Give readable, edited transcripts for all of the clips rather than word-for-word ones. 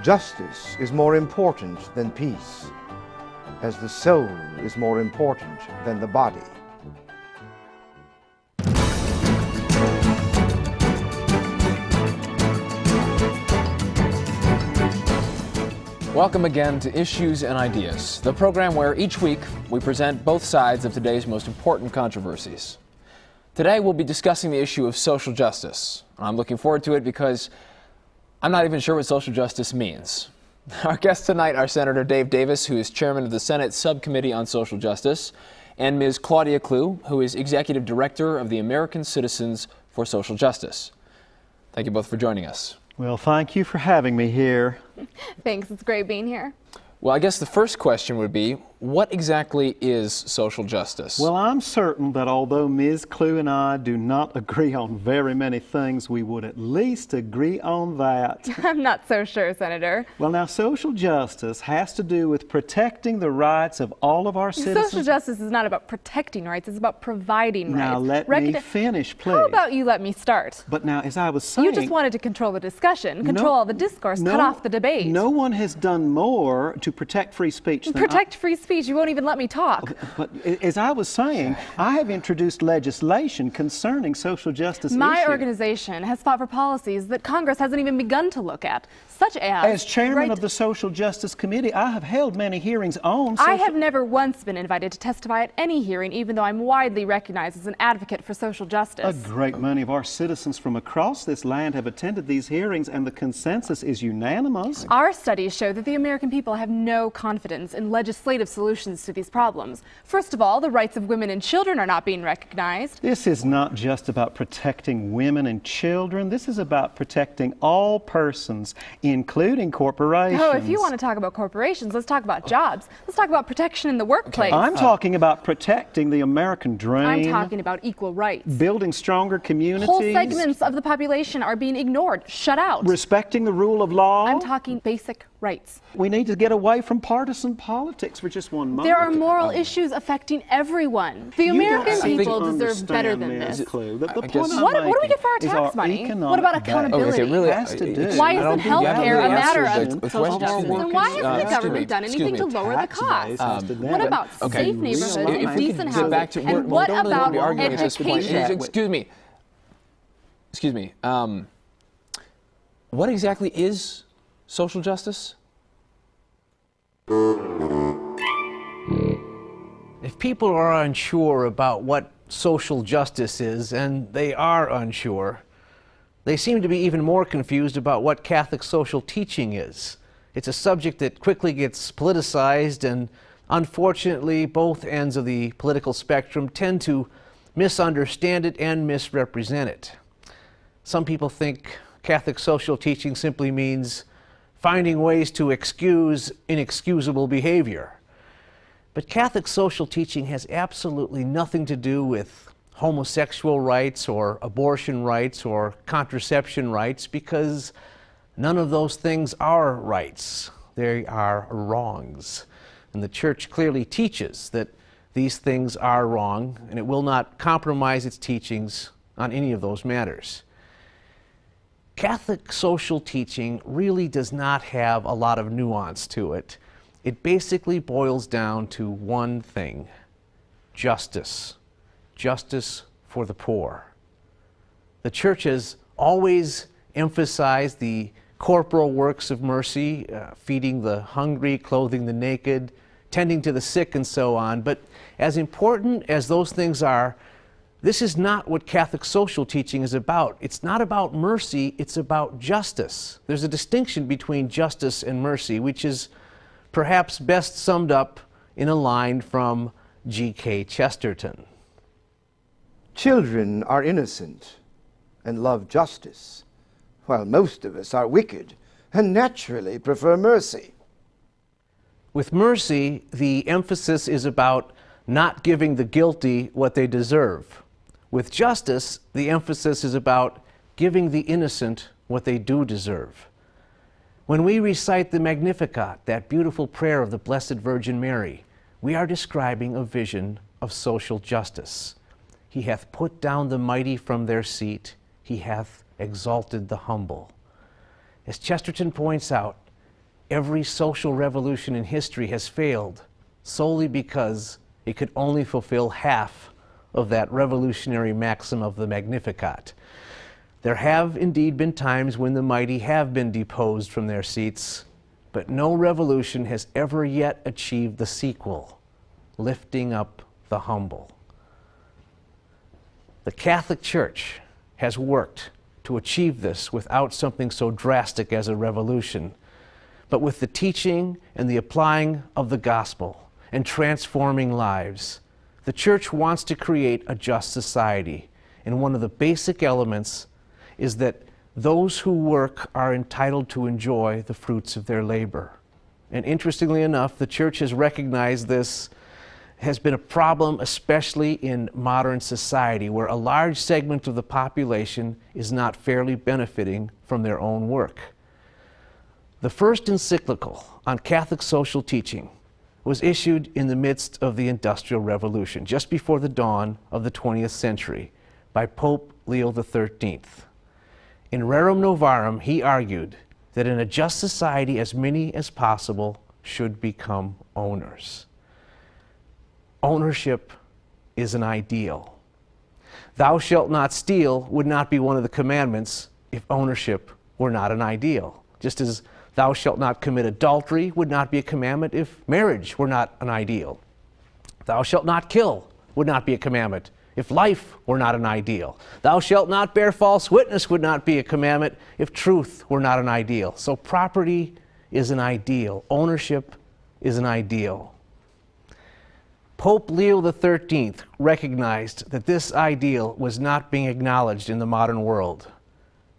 Justice is more important than peace, as the soul is more important than the body. Welcome again to Issues and Ideas, the program where each week we present both sides of today's most important controversies. Today we'll be discussing the issue of social justice. I'm looking forward to it because I'm not even sure what social justice means. Our guests tonight are Senator Dave Davis, who is chairman of the Senate Subcommittee on Social Justice, and Ms. Claudia Clue, who is executive director of the American Citizens for Social Justice. Thank you both for joining us. Well, thank you for having me here. Thanks, it's great being here. Well, I guess the first question would be, what exactly is social justice? Well, I'm certain that although Ms. Clue and I do not agree on very many things, we would at least agree on that. I'm not so sure, Senator. Well, now, social justice has to do with protecting the rights of all of our citizens. Social justice is not about protecting rights, it's about providing rights. Now, let me finish, please. How about you let me start? But now, as I was saying... You just wanted to control the discussion, control all the discourse, cut off the debate. No one has done more to protect free speech than Protect free speech? You won't even let me talk. But as I was saying, I have introduced legislation concerning social justice issues. My organization has fought for policies that Congress hasn't even begun to look at, such as... As chairman of the Social Justice Committee, I have held many hearings on social... I have never once been invited to testify at any hearing, even though I'm widely recognized as an advocate for social justice. A great many of our citizens from across this land have attended these hearings, and the consensus is unanimous. Our studies show that the American people have no confidence in legislative solutions to these problems. First of all, the rights of women and children are not being recognized. This is not just about protecting women and children. This is about protecting all persons, including corporations. Oh, if you want to talk about corporations, let's talk about jobs. Let's talk about protection in the workplace. I'm talking about protecting the American dream. I'm talking about equal rights. Building stronger communities. Whole segments of the population are being ignored, shut out. Respecting the rule of law. I'm talking basic rights. We need to get away from partisan politics for just one moment. There are moral issues affecting everyone. The American people deserve better than this. What do we get for our tax money? What about accountability? Why isn't health care a matter of social justice? And why hasn't the government done anything to lower the cost? What about safe neighborhoods and decent housing? And what about education? Excuse me. What exactly is social justice? If people are unsure about what social justice is, and they are unsure, they seem to be even more confused about what Catholic social teaching is. It's a subject that quickly gets politicized, and unfortunately both ends of the political spectrum tend to misunderstand it and misrepresent it. Some people think Catholic social teaching simply means finding ways to excuse inexcusable behavior. But Catholic social teaching has absolutely nothing to do with homosexual rights or abortion rights or contraception rights, because none of those things are rights. They are wrongs. And the Church clearly teaches that these things are wrong, and it will not compromise its teachings on any of those matters. Catholic social teaching really does not have a lot of nuance to it. It basically boils down to one thing: justice. Justice for the poor. The Church has always emphasized the corporal works of mercy, feeding the hungry, clothing the naked, tending to the sick, and so on. But as important as those things are, this is not what Catholic social teaching is about. It's not about mercy, it's about justice. There's a distinction between justice and mercy, which is perhaps best summed up in a line from G.K. Chesterton. Children are innocent and love justice, while most of us are wicked and naturally prefer mercy. With mercy, the emphasis is about not giving the guilty what they deserve. With justice, the emphasis is about giving the innocent what they do deserve. When we recite the Magnificat, that beautiful prayer of the Blessed Virgin Mary, we are describing a vision of social justice. He hath put down the mighty from their seat. He hath exalted the humble. As Chesterton points out, every social revolution in history has failed solely because it could only fulfill half of that revolutionary maxim of the Magnificat. There have indeed been times when the mighty have been deposed from their seats, but no revolution has ever yet achieved the sequel, lifting up the humble. The Catholic Church has worked to achieve this without something so drastic as a revolution, but with the teaching and the applying of the gospel and transforming lives. The Church wants to create a just society, and one of the basic elements is that those who work are entitled to enjoy the fruits of their labor. And interestingly enough, the Church has recognized this has been a problem, especially in modern society, where a large segment of the population is not fairly benefiting from their own work. The first encyclical on Catholic social teaching was issued in the midst of the Industrial Revolution, just before the dawn of the 20th century, by Pope Leo XIII. In Rerum Novarum, he argued that in a just society, as many as possible should become owners. Ownership is an ideal. Thou shalt not steal would not be one of the commandments if ownership were not an ideal. Just as thou shalt not commit adultery would not be a commandment if marriage were not an ideal. Thou shalt not kill would not be a commandment if life were not an ideal. Thou shalt not bear false witness would not be a commandment if truth were not an ideal. So property is an ideal. Ownership is an ideal. Pope Leo XIII recognized that this ideal was not being acknowledged in the modern world.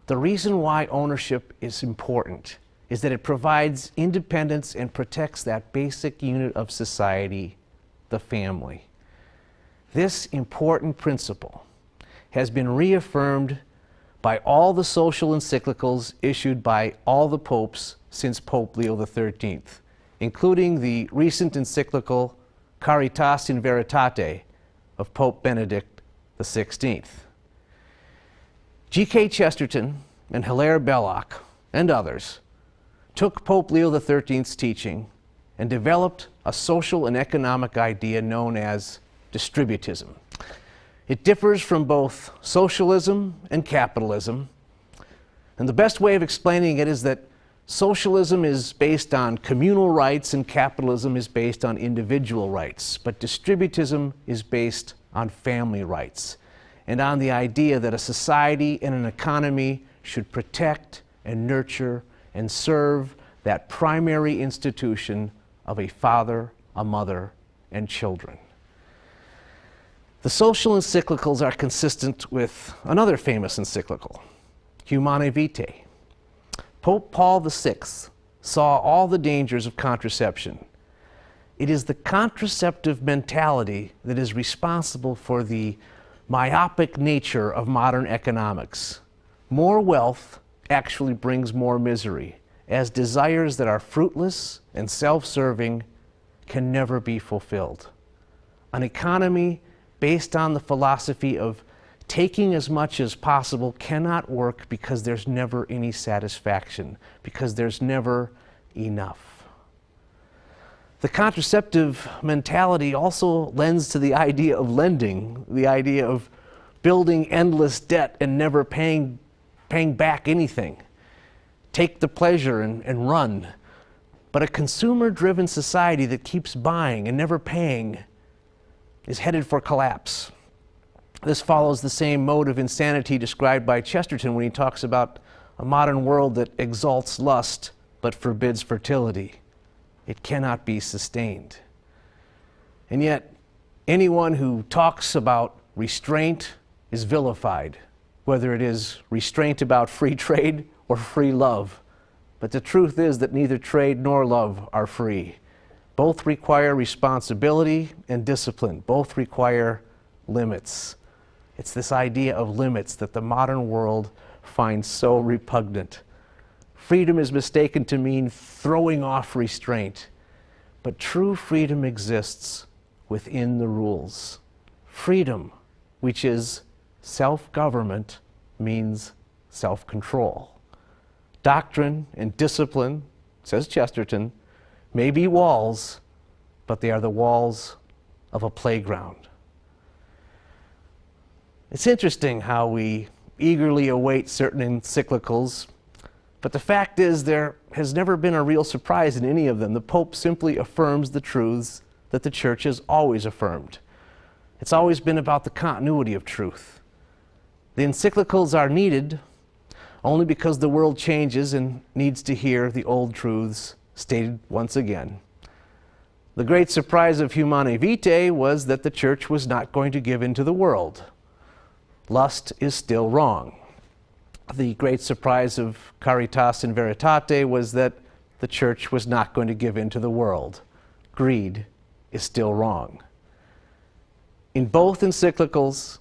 The reason why ownership is important is that it provides independence and protects that basic unit of society, the family. This important principle has been reaffirmed by all the social encyclicals issued by all the popes since Pope Leo XIII, including the recent encyclical Caritas in Veritate of Pope Benedict XVI. G.K. Chesterton and Hilaire Belloc and others took Pope Leo XIII's teaching and developed a social and economic idea known as distributism. It differs from both socialism and capitalism, and the best way of explaining it is that socialism is based on communal rights and capitalism is based on individual rights, but distributism is based on family rights and on the idea that a society and an economy should protect and nurture and serve that primary institution of a father, a mother, and children. The social encyclicals are consistent with another famous encyclical, Humanae Vitae. Pope Paul VI saw all the dangers of contraception. It is the contraceptive mentality that is responsible for the myopic nature of modern economics. More wealth actually brings more misery, as desires that are fruitless and self-serving can never be fulfilled. An economy based on the philosophy of taking as much as possible cannot work because there's never any satisfaction, because there's never enough. The contraceptive mentality also lends to the idea of lending, the idea of building endless debt and never paying back anything. Take the pleasure and run. But a consumer-driven society that keeps buying and never paying is headed for collapse. This follows the same mode of insanity described by Chesterton when he talks about a modern world that exalts lust but forbids fertility. It cannot be sustained. And yet, anyone who talks about restraint is vilified, whether it is restraint about free trade or free love. But the truth is that neither trade nor love are free. Both require responsibility and discipline. Both require limits. It's this idea of limits that the modern world finds so repugnant. Freedom is mistaken to mean throwing off restraint, but true freedom exists within the rules. Freedom, which is self-government, means self-control. Doctrine and discipline, says Chesterton, may be walls, but they are the walls of a playground. It's interesting how we eagerly await certain encyclicals, but the fact is there has never been a real surprise in any of them. The Pope simply affirms the truths that the Church has always affirmed. It's always been about the continuity of truth. The encyclicals are needed only because the world changes and needs to hear the old truths stated once again. The great surprise of Humanae Vitae was that the Church was not going to give in to the world. Lust is still wrong. The great surprise of Caritas in Veritate was that the Church was not going to give in to the world. Greed is still wrong. In both encyclicals,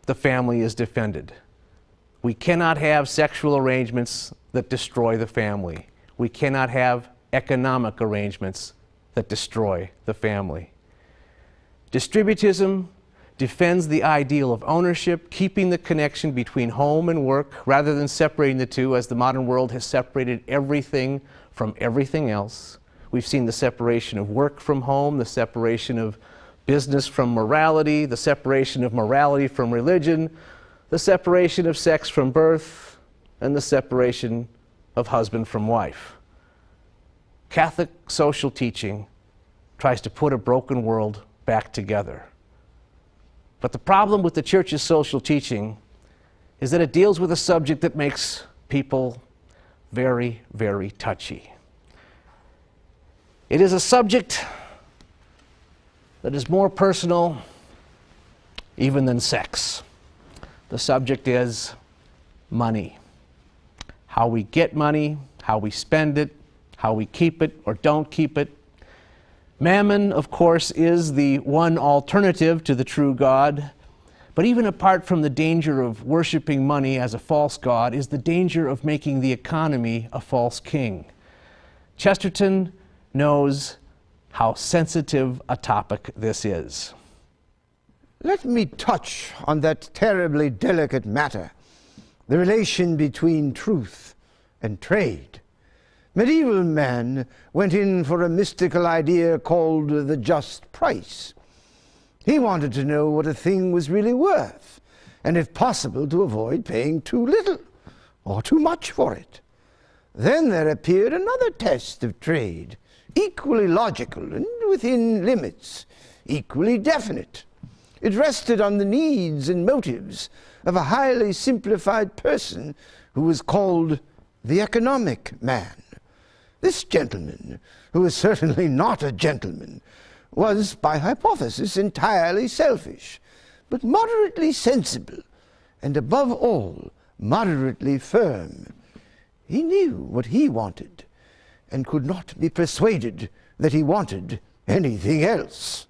the family is defended. We cannot have sexual arrangements that destroy the family. We cannot have economic arrangements that destroy the family. Distributism defends the ideal of ownership, keeping the connection between home and work rather than separating the two, as the modern world has separated everything from everything else. We've seen the separation of work from home, the separation of business from morality, the separation of morality from religion, the separation of sex from birth, and the separation of husband from wife. Catholic social teaching tries to put a broken world back together. But the problem with the Church's social teaching is that it deals with a subject that makes people very, very touchy. It is a subject that is more personal even than sex. The subject is money. How we get money, how we spend it, how we keep it or don't keep it. Mammon, of course, is the one alternative to the true God. But even apart from the danger of worshiping money as a false god is the danger of making the economy a false king. Chesterton knows how sensitive a topic this is. Let me touch on that terribly delicate matter, the relation between truth and trade. Medieval man went in for a mystical idea called the just price. He wanted to know what a thing was really worth, and if possible to avoid paying too little or too much for it. Then there appeared another test of trade, equally logical and within limits, equally definite. It rested on the needs and motives of a highly simplified person who was called the economic man. This gentleman, who was certainly not a gentleman, was, by hypothesis, entirely selfish, but moderately sensible, and above all, moderately firm. He knew what he wanted, and could not be persuaded that he wanted anything else.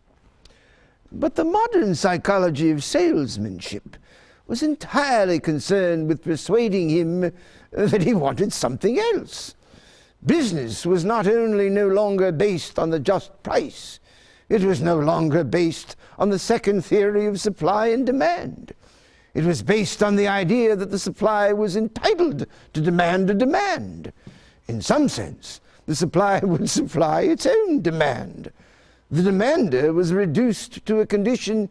But the modern psychology of salesmanship was entirely concerned with persuading him that he wanted something else. Business was not only no longer based on the just price, it was no longer based on the second theory of supply and demand. It was based on the idea that the supply was entitled to demand a demand. In some sense, the supply would supply its own demand. The demander was reduced to a condition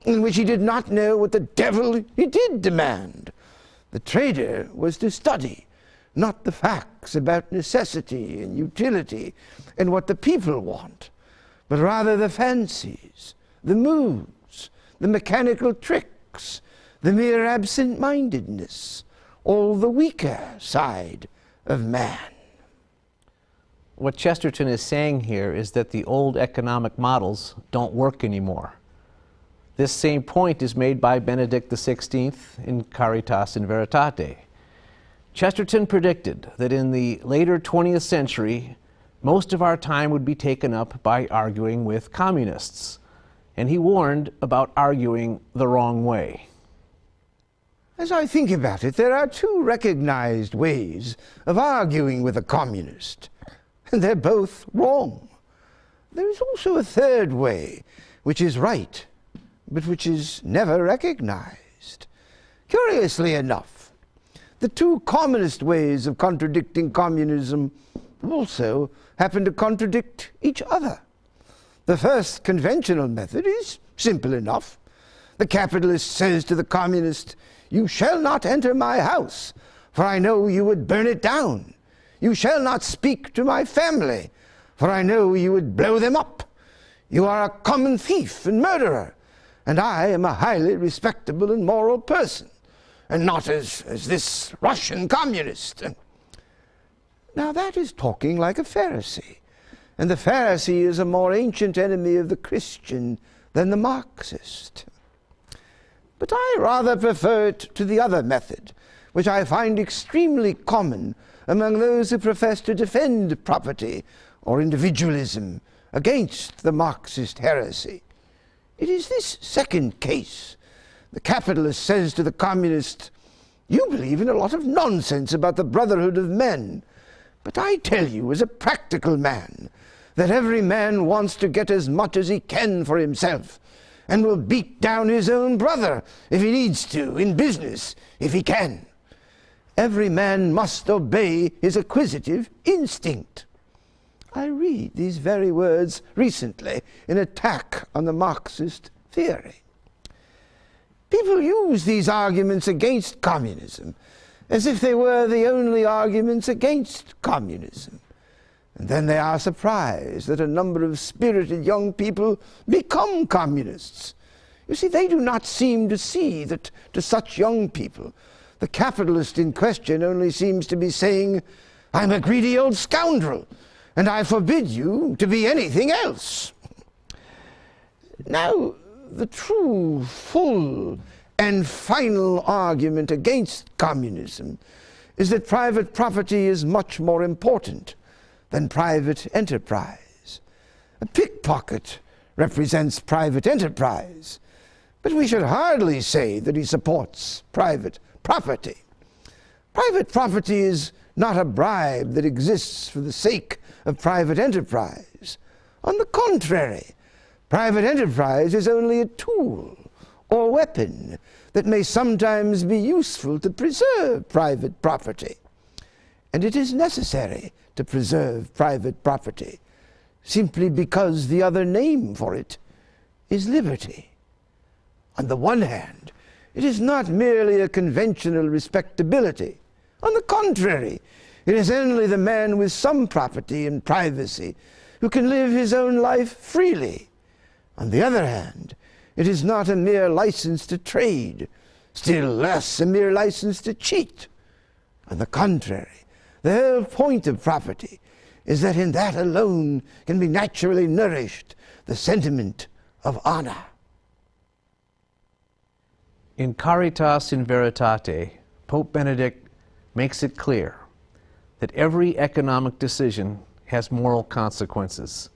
in which he did not know what the devil he did demand. The trader was to study not the facts about necessity and utility and what the people want, but rather the fancies, the moods, the mechanical tricks, the mere absent-mindedness, all the weaker side of man. What Chesterton is saying here is that the old economic models don't work anymore. This same point is made by Benedict XVI in Caritas in Veritate. Chesterton predicted that in the later 20th century, most of our time would be taken up by arguing with communists, and he warned about arguing the wrong way. As I think about it, there are two recognized ways of arguing with a communist, and they're both wrong. There is also a third way, which is right, but which is never recognized. Curiously enough, the two commonest ways of contradicting communism also happen to contradict each other. The first conventional method is simple enough. The capitalist says to the communist, "You shall not enter my house, for I know you would burn it down. You shall not speak to my family, for I know you would blow them up. You are a common thief and murderer, and I am a highly respectable and moral person, and not as this Russian communist." Now that is talking like a Pharisee, and the Pharisee is a more ancient enemy of the Christian than the Marxist. But I rather prefer it to the other method, which I find extremely common among those who profess to defend property or individualism against the Marxist heresy. It is this second case. The capitalist says to the communist, "You believe in a lot of nonsense about the brotherhood of men, but I tell you as a practical man that every man wants to get as much as he can for himself, and will beat down his own brother if he needs to, in business if he can. Every man must obey his acquisitive instinct." I read these very words recently in attack on the Marxist theory. People use these arguments against communism as if they were the only arguments against communism. And then they are surprised that a number of spirited young people become communists. You see, they do not seem to see that to such young people, the capitalist in question only seems to be saying, "I'm a greedy old scoundrel, and I forbid you to be anything else." Now, the true, full, and final argument against communism is that private property is much more important than private enterprise. A pickpocket represents private enterprise, but we should hardly say that he supports private property. Private property is not a bribe that exists for the sake of private enterprise. On the contrary, private enterprise is only a tool or weapon that may sometimes be useful to preserve private property. And it is necessary to preserve private property simply because the other name for it is liberty. On the one hand, it is not merely a conventional respectability. On the contrary, it is only the man with some property and privacy who can live his own life freely. On the other hand, it is not a mere license to trade, still less a mere license to cheat. On the contrary, the whole point of property is that in that alone can be naturally nourished the sentiment of honor. In Caritas in Veritate, Pope Benedict makes it clear that every economic decision has moral consequences,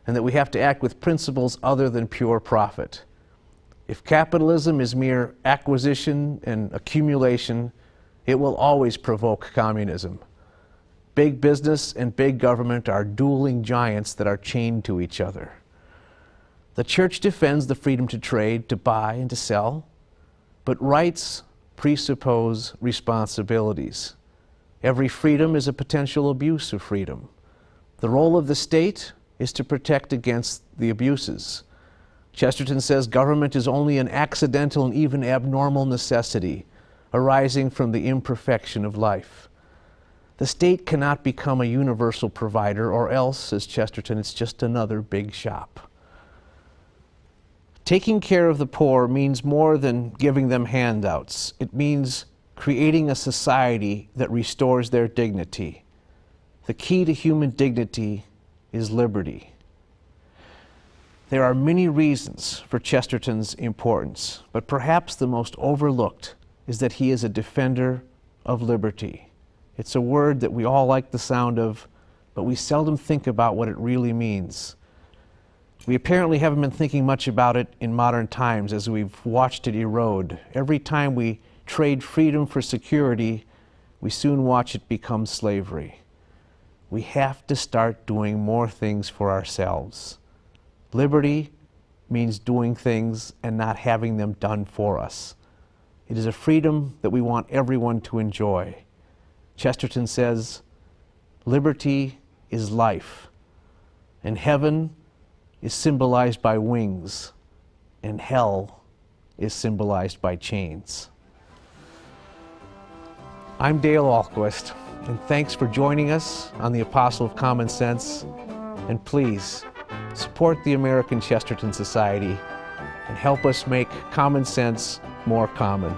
and that we have to act with principles other than pure profit. If capitalism is mere acquisition and accumulation, it will always provoke communism. Big business and big government are dueling giants that are chained to each other. The Church defends the freedom to trade, to buy, and to sell, but rights presuppose responsibilities. Every freedom is a potential abuse of freedom. The role of the state is to protect against the abuses. Chesterton says government is only an accidental and even abnormal necessity arising from the imperfection of life. The state cannot become a universal provider, or else, says Chesterton, it's just another big shop. Taking care of the poor means more than giving them handouts. It means creating a society that restores their dignity. The key to human dignity is liberty. There are many reasons for Chesterton's importance, but perhaps the most overlooked is that he is a defender of liberty. It's a word that we all like the sound of, but we seldom think about what it really means. We apparently haven't been thinking much about it in modern times as we've watched it erode. Every time we trade freedom for security, we soon watch it become slavery. We have to start doing more things for ourselves. Liberty means doing things and not having them done for us. It is a freedom that we want everyone to enjoy. Chesterton says, liberty is life, and heaven is symbolized by wings, and hell is symbolized by chains. I'm Dale Ahlquist, and thanks for joining us on the Apostle of Common Sense, and please, support the American Chesterton Society and help us make common sense more common.